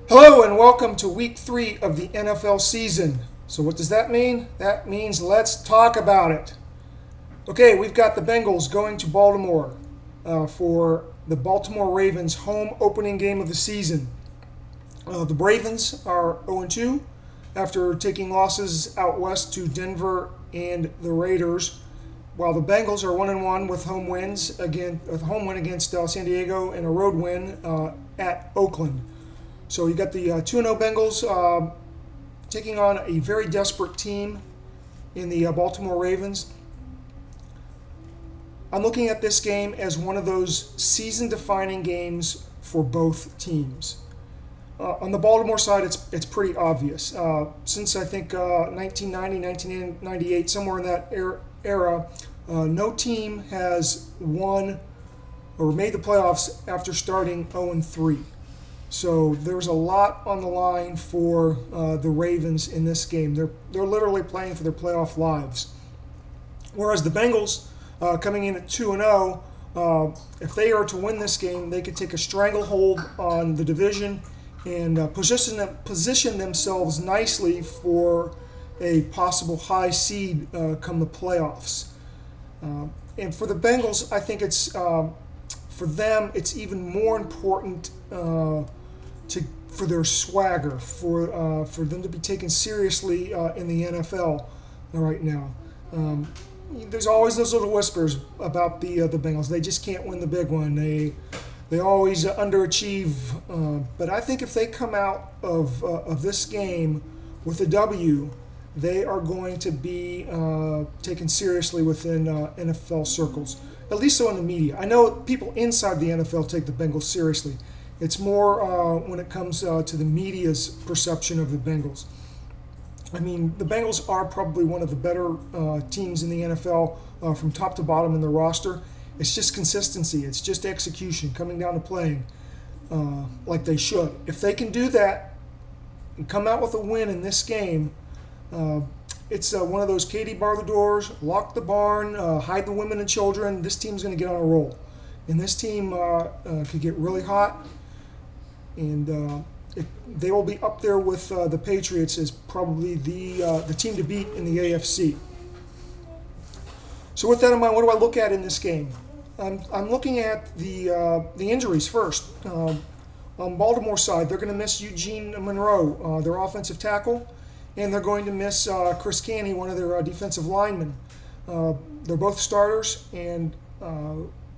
Hello and welcome to week 3 of the NFL season. So, what does that mean? That means let's talk about it. Okay, we've got the Bengals going to Baltimore for the Baltimore Ravens home opening game of the season. The Ravens are 0-2 after taking losses out west to Denver and the Raiders, while the Bengals are 1-1 with home wins again, with a home win against San Diego and a road win at Oakland. So you got the 2-0 Bengals taking on a very desperate team in the Baltimore Ravens. I'm looking at this game as one of those season-defining games for both teams. On the Baltimore side, it's pretty obvious. Since I think 1990, 1998, somewhere in that era, no team has won or made the playoffs after starting 0-3. So there's a lot on the line for the Ravens in this game. They're literally playing for their playoff lives. Whereas the Bengals, coming in at 2-0, if they are to win this game, they could take a stranglehold on the division and position themselves nicely for a possible high seed come the playoffs. And for the Bengals, I think it's for them it's even more important for their swagger, for them to be taken seriously in the NFL right now. There's always those little whispers about the Bengals. They just can't win the big one. They always underachieve. But I think if they come out of this game with a W, they are going to be taken seriously within NFL circles. At least so in the media. I know people inside the NFL take the Bengals seriously. It's more when it comes to the media's perception of the Bengals. I mean, the Bengals are probably one of the better teams in the NFL from top to bottom in the roster. It's just consistency. It's just execution, coming down to playing like they should. If they can do that and come out with a win in this game, it's one of those Katie bar the doors, lock the barn, hide the women and children. This team's going to get on a roll. And this team could get really hot. And they will be up there with the Patriots as probably the team to beat in the AFC. So with that in mind, what do I look at in this game? I'm looking at the injuries first. On Baltimore side, they're going to miss Eugene Monroe, their offensive tackle, and they're going to miss Chris Canty, one of their defensive linemen. They're both starters, and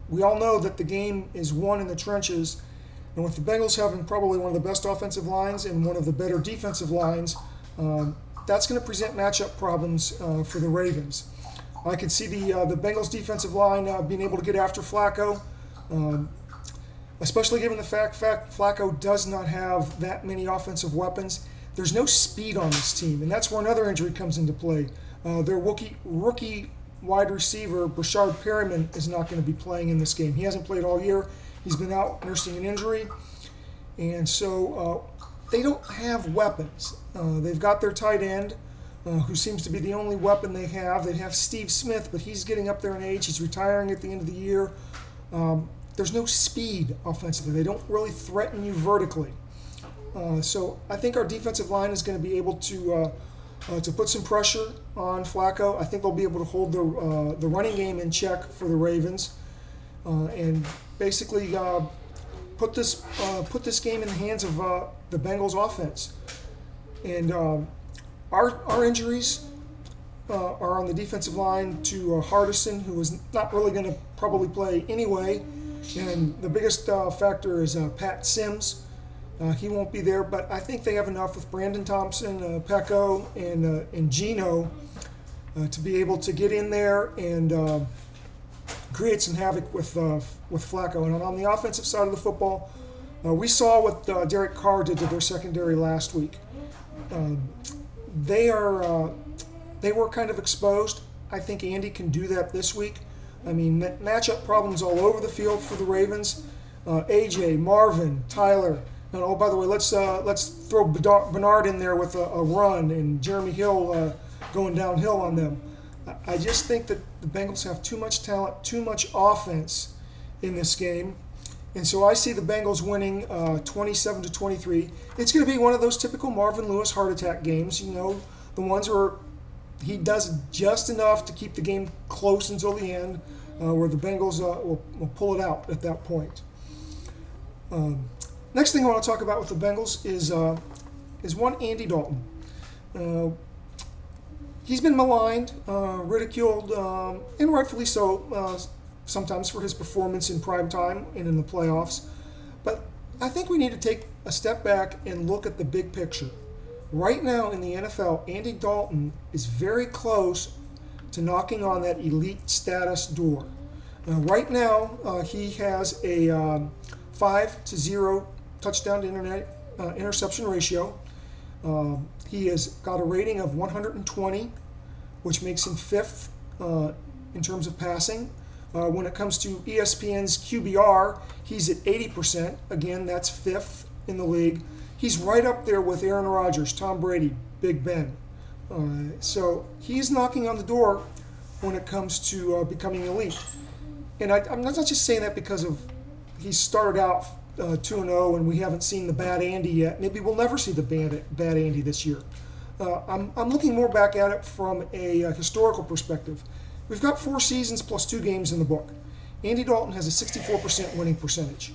we all know that the game is won in the trenches. And with the Bengals having probably one of the best offensive lines and one of the better defensive lines, that's going to present matchup problems for the Ravens. I can see the Bengals defensive line being able to get after Flacco, especially given the fact Flacco does not have that many offensive weapons. There's no speed on this team, and that's where another injury comes into play. Their rookie wide receiver, Brashard Perriman, is not going to be playing in this game. He hasn't played all year. He's been out nursing an injury, and so they don't have weapons. They've got their tight end, who seems to be the only weapon they have. They have Steve Smith, but he's getting up there in age. He's retiring at the end of the year. There's no speed offensively. They don't really threaten you vertically. So I think our defensive line is going to be able to put some pressure on Flacco. I think they'll be able to hold the running game in check for the Ravens, and basically put this game in the hands of the Bengals offense. And our injuries are on the defensive line to Hardison, who is not really going to probably play anyway. And the biggest factor is Pat Sims. He won't be there, but I think they have enough with Brandon Thompson, Pecco, and Gino to be able to get in there and create some havoc with Flacco. And on the offensive side of the football, we saw what Derek Carr did to their secondary last week. They were kind of exposed. I think Andy can do that this week. I mean, matchup problems all over the field for the Ravens. AJ, Marvin, Tyler. And oh, by the way, let's throw Bernard in there with a run and Jeremy Hill going downhill on them. I just think that the Bengals have too much talent, too much offense in this game, And so I see the Bengals winning 27-23. It's going to be one of those typical Marvin Lewis heart attack games, the ones where he does just enough to keep the game close until the end, where the Bengals will pull it out at that point. Next thing I want to talk about with the Bengals is one Andy Dalton. He's been maligned, ridiculed, and rightfully so, sometimes for his performance in prime time and in the playoffs. But I think we need to take a step back and look at the big picture. Right now in the NFL, Andy Dalton is very close to knocking on that elite status door. Right now, he has a 5-0 touchdown to interception ratio. He has got a rating of 120, which makes him fifth in terms of passing. When it comes to ESPN's QBR, he's at 80%. Again, that's fifth in the league. He's right up there with Aaron Rodgers, Tom Brady, Big Ben. So he's knocking on the door when it comes to becoming elite. And I'm not just saying that because of he started out 2-0 and we haven't seen the bad Andy yet. Maybe we'll never see the bad Andy this year. I'm looking more back at it from a historical perspective. We've got 4 seasons plus 2 games in the book. Andy Dalton has a 64% winning percentage.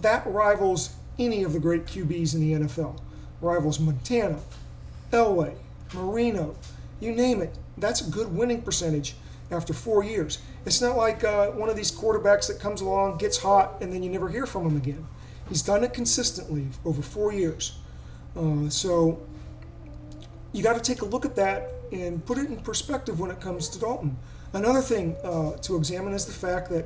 That rivals any of the great QBs in the NFL. Rivals Montana, Elway, Marino, you name it. That's a good winning percentage after 4 years. It's not like one of these quarterbacks that comes along, gets hot, and then you never hear from him again. He's done it consistently over 4 years. So you got to take a look at that and put it in perspective when it comes to Dalton. Another thing to examine is the fact that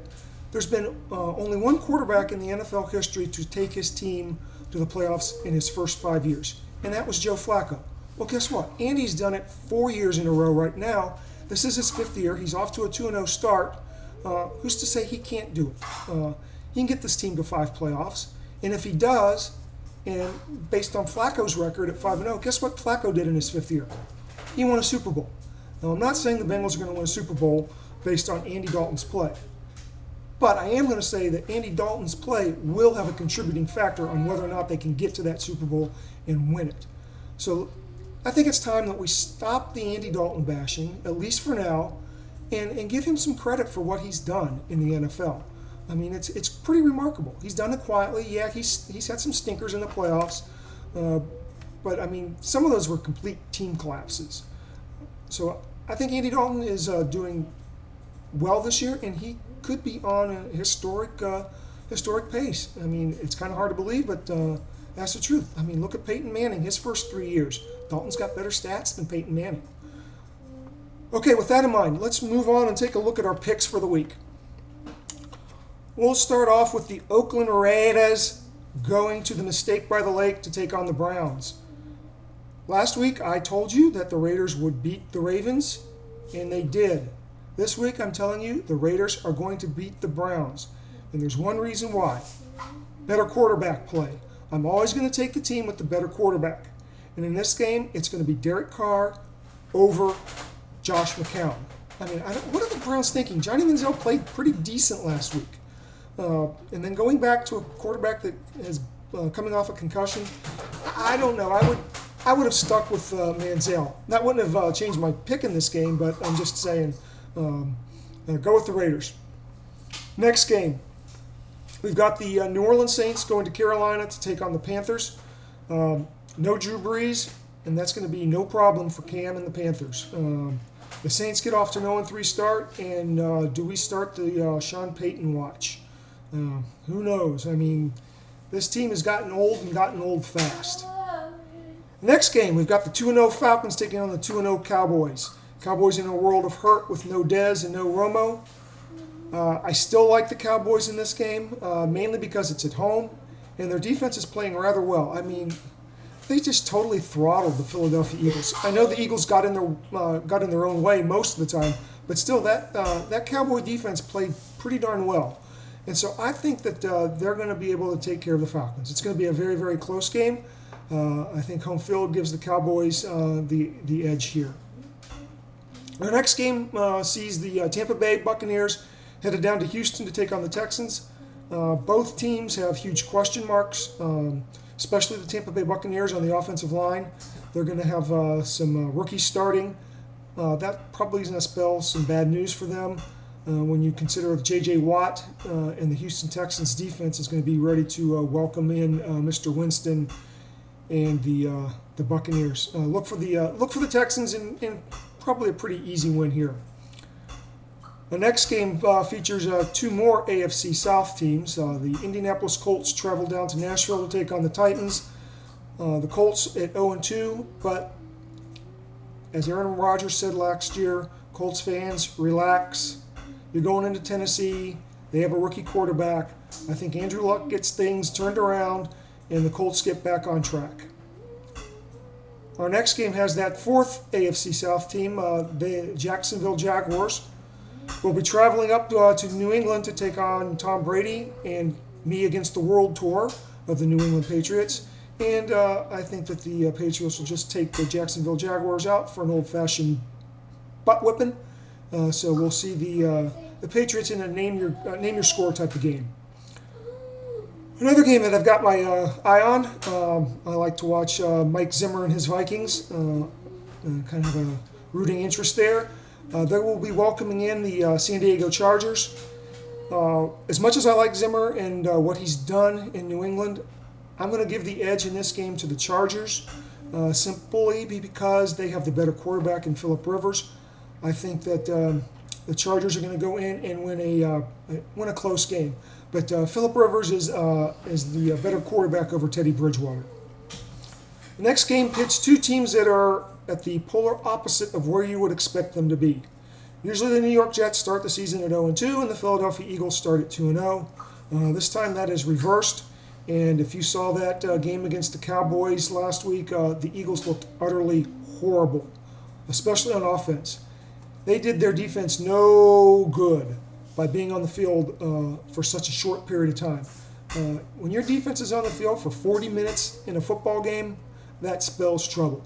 there's been only one quarterback in the NFL history to take his team to the playoffs in his first 5 years, and that was Joe Flacco. Well, guess what? Andy's done it 4 years in a row right now. This is his 5th year. He's off to a 2-0 start. Who's to say he can't do it? He can get this team to 5 playoffs, and if he does, and based on Flacco's record at 5-0, guess what Flacco did in his 5th year? He won a Super Bowl. Now, I'm not saying the Bengals are going to win a Super Bowl based on Andy Dalton's play. But I am going to say that Andy Dalton's play will have a contributing factor on whether or not they can get to that Super Bowl and win it. So I think it's time that we stop the Andy Dalton bashing, at least for now, and give him some credit for what he's done in the NFL. I mean, it's pretty remarkable. He's done it quietly. Yeah, he's had some stinkers in the playoffs. But, I mean, some of those were complete team collapses. So I think Andy Dalton is doing well this year, and he could be on a historic pace. I mean, it's kind of hard to believe, but that's the truth. I mean, look at Peyton Manning, his first 3 years. Dalton's got better stats than Peyton Manning. Okay, with that in mind, let's move on and take a look at our picks for the week. We'll start off with the Oakland Raiders going to the Mistake by the Lake to take on the Browns. Last week, I told you that the Raiders would beat the Ravens, and they did. This week, I'm telling you, the Raiders are going to beat the Browns. And there's one reason why. Better quarterback play. I'm always going to take the team with the better quarterback. And in this game, it's going to be Derek Carr over Josh McCown. I mean, what are the Browns thinking? Johnny Manziel played pretty decent last week. And then going back to a quarterback that is coming off a concussion, I don't know. I would have stuck with Manziel. That wouldn't have changed my pick in this game, but I'm just saying, go with the Raiders. Next game, we've got the New Orleans Saints going to Carolina to take on the Panthers. No Drew Brees, and that's going to be no problem for Cam and the Panthers. The Saints get off to an 0-3 start, and do we start the Sean Payton watch? Who knows? I mean, this team has gotten old and gotten old fast. Next game, we've got the 2-0 Falcons taking on the 2-0 Cowboys. Cowboys in a world of hurt with no Dez and no Romo. I still like the Cowboys in this game, mainly because it's at home, and their defense is playing rather well. I mean, they just totally throttled the Philadelphia Eagles. I know the Eagles got in their own way most of the time, but still, that Cowboy defense played pretty darn well. And so I think that they're going to be able to take care of the Falcons. It's going to be a very, very close game. I think home field gives the Cowboys the edge here. Our next game sees the Tampa Bay Buccaneers headed down to Houston to take on the Texans. Both teams have huge question marks, especially the Tampa Bay Buccaneers on the offensive line. They're going to have some rookies starting. That probably is going to spell some bad news for them when you consider if J.J. Watt and the Houston Texans defense is going to be ready to welcome in Mr. Winston and the Buccaneers. Look for the Texans in probably a pretty easy win here. The next game features two more AFC South teams. The Indianapolis Colts travel down to Nashville to take on the Titans. The Colts at 0-2, but as Aaron Rodgers said last year, Colts fans, relax. You're going into Tennessee. They have a rookie quarterback. I think Andrew Luck gets things turned around, and the Colts get back on track. Our next game has that fourth AFC South team, the Jacksonville Jaguars. We'll be traveling up to New England to take on Tom Brady and me against the World Tour of the New England Patriots. And I think that the Patriots will just take the Jacksonville Jaguars out for an old-fashioned butt whipping. So we'll see the Patriots in a name your score type of game. Another game that I've got my eye on, I like to watch Mike Zimmer and his Vikings. Kind of a rooting interest there. They will be welcoming in the San Diego Chargers. As much as I like Zimmer and what he's done in New England, I'm going to give the edge in this game to the Chargers, simply because they have the better quarterback in Phillip Rivers. I think that the Chargers are going to go in and win a close game. But Phillip Rivers is the better quarterback over Teddy Bridgewater. The next game pits two teams that are at the polar opposite of where you would expect them to be. Usually the New York Jets start the season at 0-2 and the Philadelphia Eagles start at 2-0. This time that is reversed. And if you saw that game against the Cowboys last week, the Eagles looked utterly horrible, especially on offense. They did their defense no good by being on the field for such a short period of time. When your defense is on the field for 40 minutes in a football game, that spells trouble.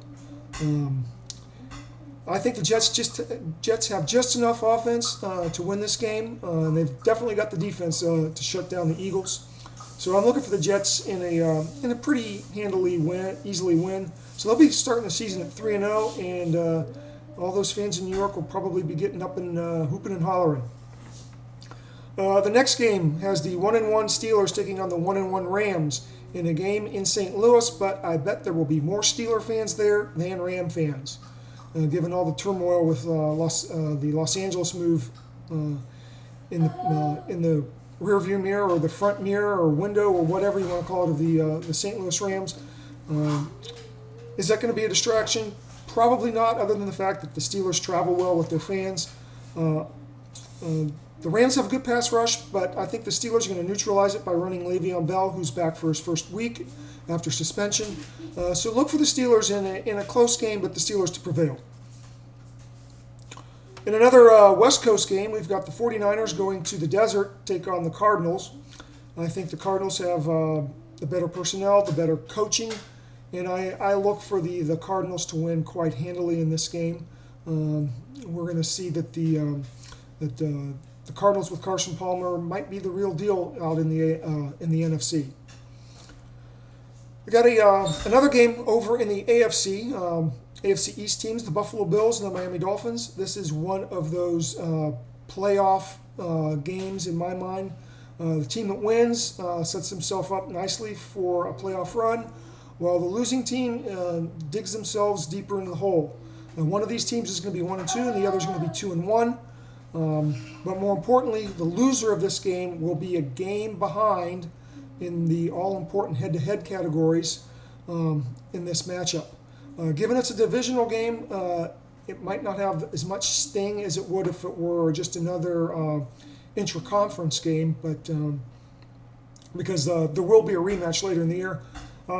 I think the Jets have just enough offense to win this game. And they've definitely got the defense to shut down the Eagles. So I'm looking for the Jets in a pretty easily win. So they'll be starting the season at 3-0, and all those fans in New York will probably be getting up and hooping and hollering. The next game has the 1-1 Steelers taking on the 1-1 Rams in a game in St. Louis, but I bet there will be more Steeler fans there than Ram fans, given all the turmoil with the Los Angeles move in the rearview mirror or the front mirror or window or whatever you want to call it of the St. Louis Rams. Is that going to be a distraction? Probably not, other than the fact that the Steelers travel well with their fans. The Rams have a good pass rush, but I think the Steelers are going to neutralize it by running Le'Veon Bell, who's back for his first week after suspension. So look for the Steelers in a close game, but the Steelers to prevail. In another West Coast game, we've got the 49ers going to the desert to take on the Cardinals. I think the Cardinals have the better personnel, the better coaching, and I look for the Cardinals to win quite handily in this game. We're going to see that the Cardinals with Carson Palmer might be the real deal out in the NFC. We got another game over in the AFC. AFC East teams, the Buffalo Bills and the Miami Dolphins. This is one of those playoff games in my mind. The team that wins sets himself up nicely for a playoff run, while the losing team digs themselves deeper into the hole. One of these teams is going to be 1-2, and the other is going to be 2-1. But more importantly, the loser of this game will be a game behind in the all-important head-to-head categories in this matchup. Given it's a divisional game, it might not have as much sting as it would if it were just another intra-conference game, but because there will be a rematch later in the year.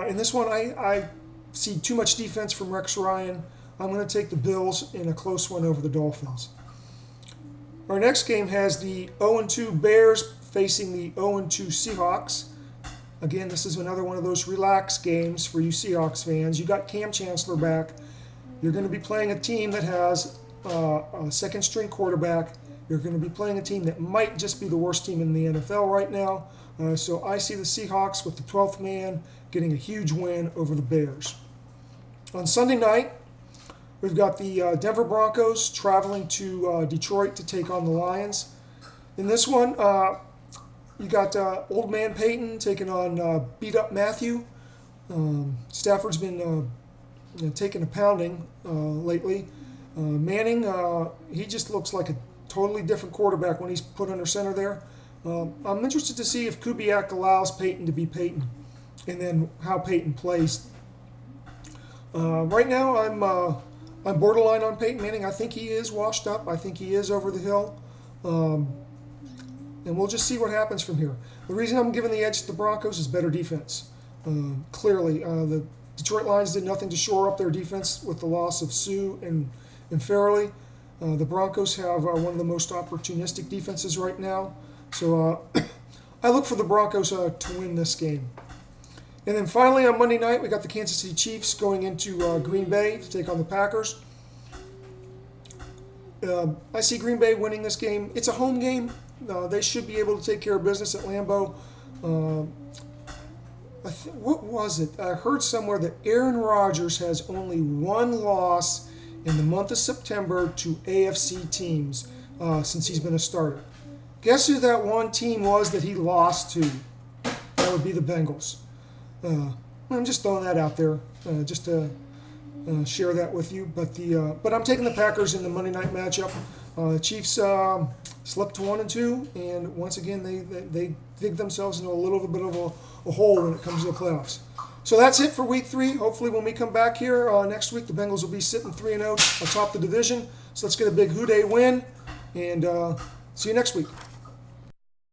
In this one, I see too much defense from Rex Ryan. I'm going to take the Bills in a close one over the Dolphins. Our next game has the 0-2 Bears facing the 0-2 Seahawks. Again, this is another one of those relaxed games for you Seahawks fans. You got Cam Chancellor back. You're going to be playing a team that has a second-string quarterback. You're going to be playing a team that might just be the worst team in the NFL right now. So I see the Seahawks with the 12th man getting a huge win over the Bears. On Sunday night, we've got the Denver Broncos traveling to Detroit to take on the Lions. In this one, you got old man Peyton taking on beat up Matthew. Stafford's been taking a pounding lately. Manning, he just looks like a totally different quarterback when he's put under center there. I'm interested to see if Kubiak allows Peyton to be Peyton, and then how Peyton plays. Right now, I'm borderline on Peyton Manning. I think he is washed up. I think he is over the hill. And we'll just see what happens from here. The reason I'm giving the edge to the Broncos is better defense. Clearly, the Detroit Lions did nothing to shore up their defense with the loss of Sue and Farrelly. The Broncos have one of the most opportunistic defenses right now. So I look for the Broncos to win this game. And then finally on Monday night, we got the Kansas City Chiefs going into Green Bay to take on the Packers. I see Green Bay winning this game. It's a home game. They should be able to take care of business at Lambeau. What was it? I heard somewhere that Aaron Rodgers has only one loss in the month of September to AFC teams since he's been a starter. Guess who that one team was that he lost to? That would be the Bengals. I'm just throwing that out there just to share that with you. But I'm taking the Packers in the Monday night matchup. Chiefs slipped to 1-2, and once again they dig themselves into a little bit of a hole when it comes to the playoffs. So that's it for Week 3. Hopefully when we come back here next week, the Bengals will be sitting 3-0 atop the division. So let's get a big Houday win, and see you next week.